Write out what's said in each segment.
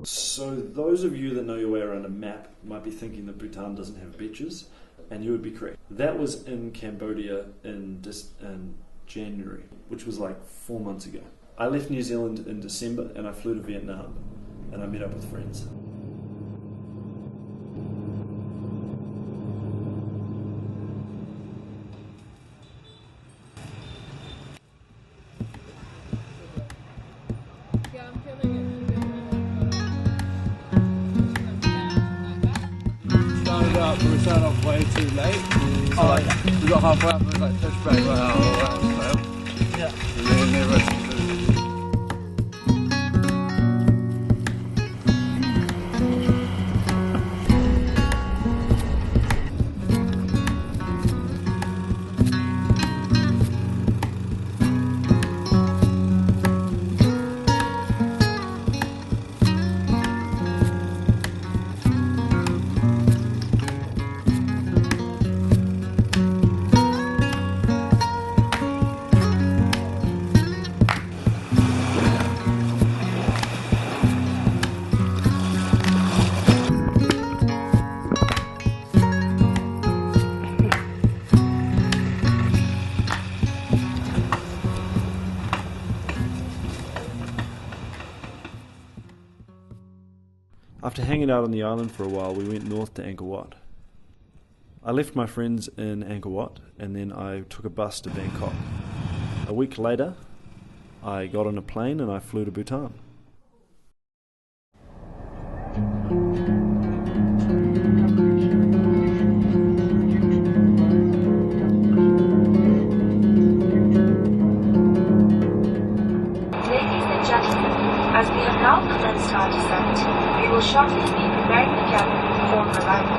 So those of you that know your way around a map might be thinking that Bhutan doesn't have beaches, and you would be correct. That was in Cambodia in January, which was like 4 months ago. I left New Zealand in December and I flew to Vietnam and I met up with friends. We started off way too late. So we got halfway up and we pushed back right out all that. Yeah. And then the rest of it. After hanging out on the island for a while, we went north to Angkor Wat. I left my friends in Angkor Wat and then I took a bus to Bangkok. A week later, I got on a plane and I flew to Bhutan. Ladies and gentlemen, as we have now commenced our descent, we will shortly be preparing the cabin for arrival.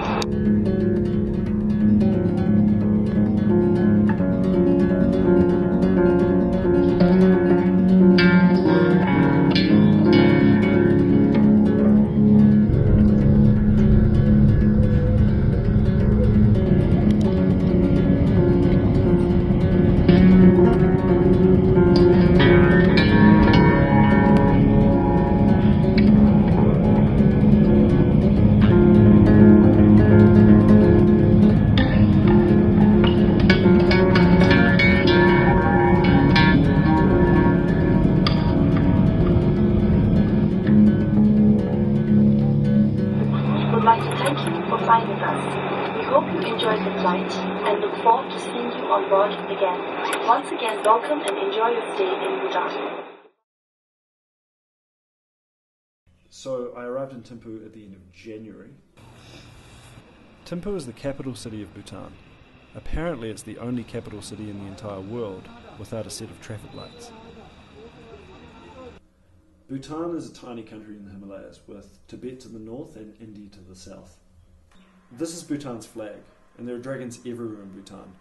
Finding us. We hope you enjoyed the flight and look forward to seeing you on board again. Once again, welcome and enjoy your stay in Bhutan. So I arrived in Thimphu at the end of January. Thimphu is the capital city of Bhutan. Apparently it's the only capital city in the entire world without a set of traffic lights. Bhutan is a tiny country in the Himalayas with Tibet to the north and India to the south. This is Bhutan's flag, and there are dragons everywhere in Bhutan,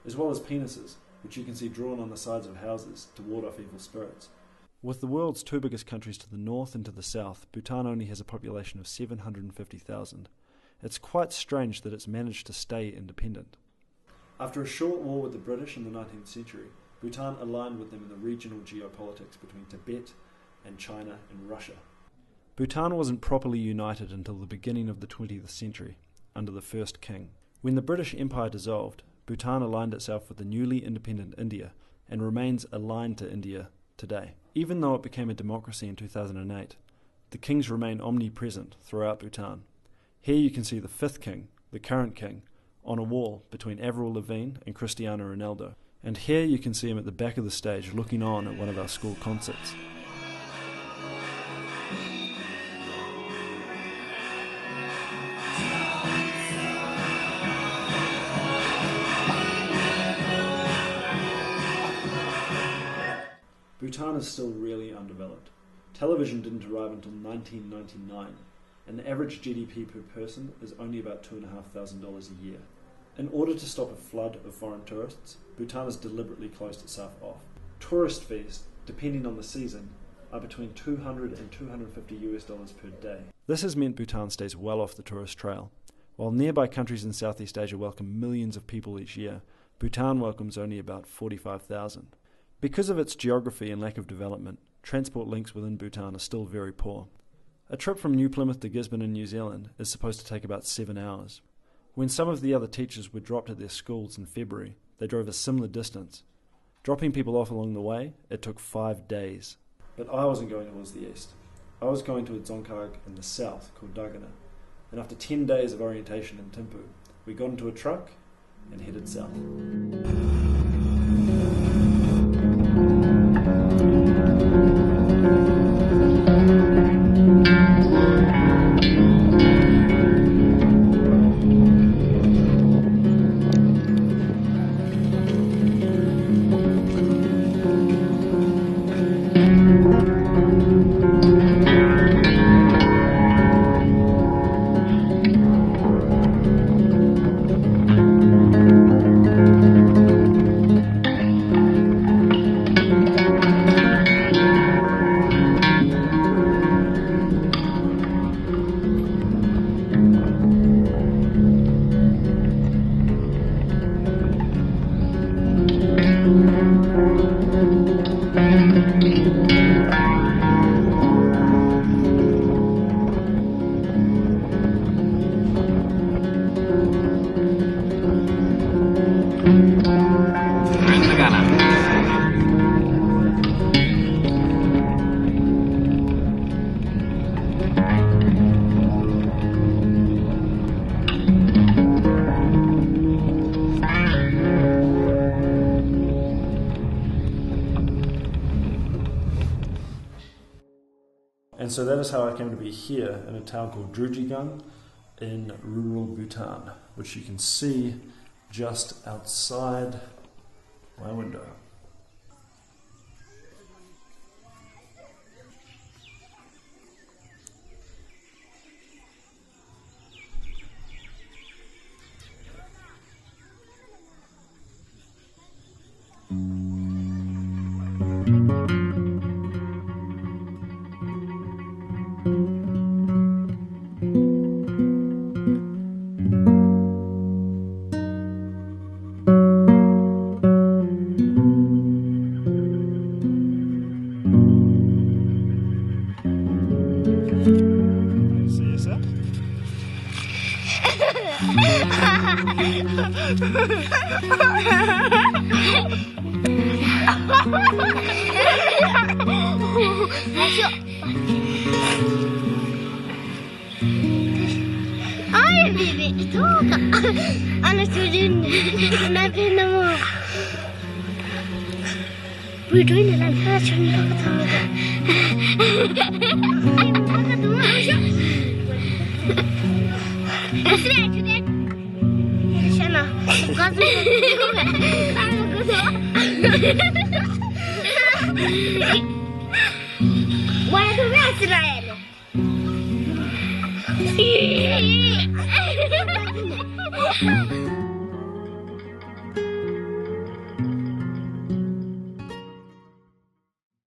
as well as penises, which you can see drawn on the sides of houses to ward off evil spirits. With the world's two biggest countries to the north and to the south, Bhutan only has a population of 750,000. It's quite strange that it's managed to stay independent. After a short war with the British in the 19th century, Bhutan aligned with them in the regional geopolitics between Tibet and China and Russia. Bhutan wasn't properly united until the beginning of the 20th century, under the first king. When the British Empire dissolved, Bhutan aligned itself with the newly independent India and remains aligned to India today. Even though it became a democracy in 2008, the kings remain omnipresent throughout Bhutan. Here you can see the fifth king, the current king, on a wall between Avril Lavigne and Cristiano Ronaldo. And here you can see him at the back of the stage looking on at one of our school concerts. Bhutan is still really undeveloped. Television didn't arrive until 1999, and the average GDP per person is only about $2,500 a year. In order to stop a flood of foreign tourists, Bhutan has deliberately closed itself off. Tourist fees, depending on the season, are between $200 and $250 per day. This has meant Bhutan stays well off the tourist trail. While nearby countries in Southeast Asia welcome millions of people each year, Bhutan welcomes only about 45,000. Because of its geography and lack of development, transport links within Bhutan are still very poor. A trip from New Plymouth to Gisborne in New Zealand is supposed to take about 7 hours. When some of the other teachers were dropped at their schools in February, they drove a similar distance. Dropping people off along the way, it took 5 days. But I wasn't going towards the east. I was going to a dzongkhag in the south called Daga, and after 10 days of orientation in Thimphu, we got into a truck and headed south. And so that is how I came to be here in a town called Drujeygang in rural Bhutan, which you can see just outside my window. Ay, bebé, toca. Ana student, na pena mo. We're doing it like that. Ay, maka tuma siya. Asli aja. Sana. Gazu. Kamu gazu. Wala tuh Israel.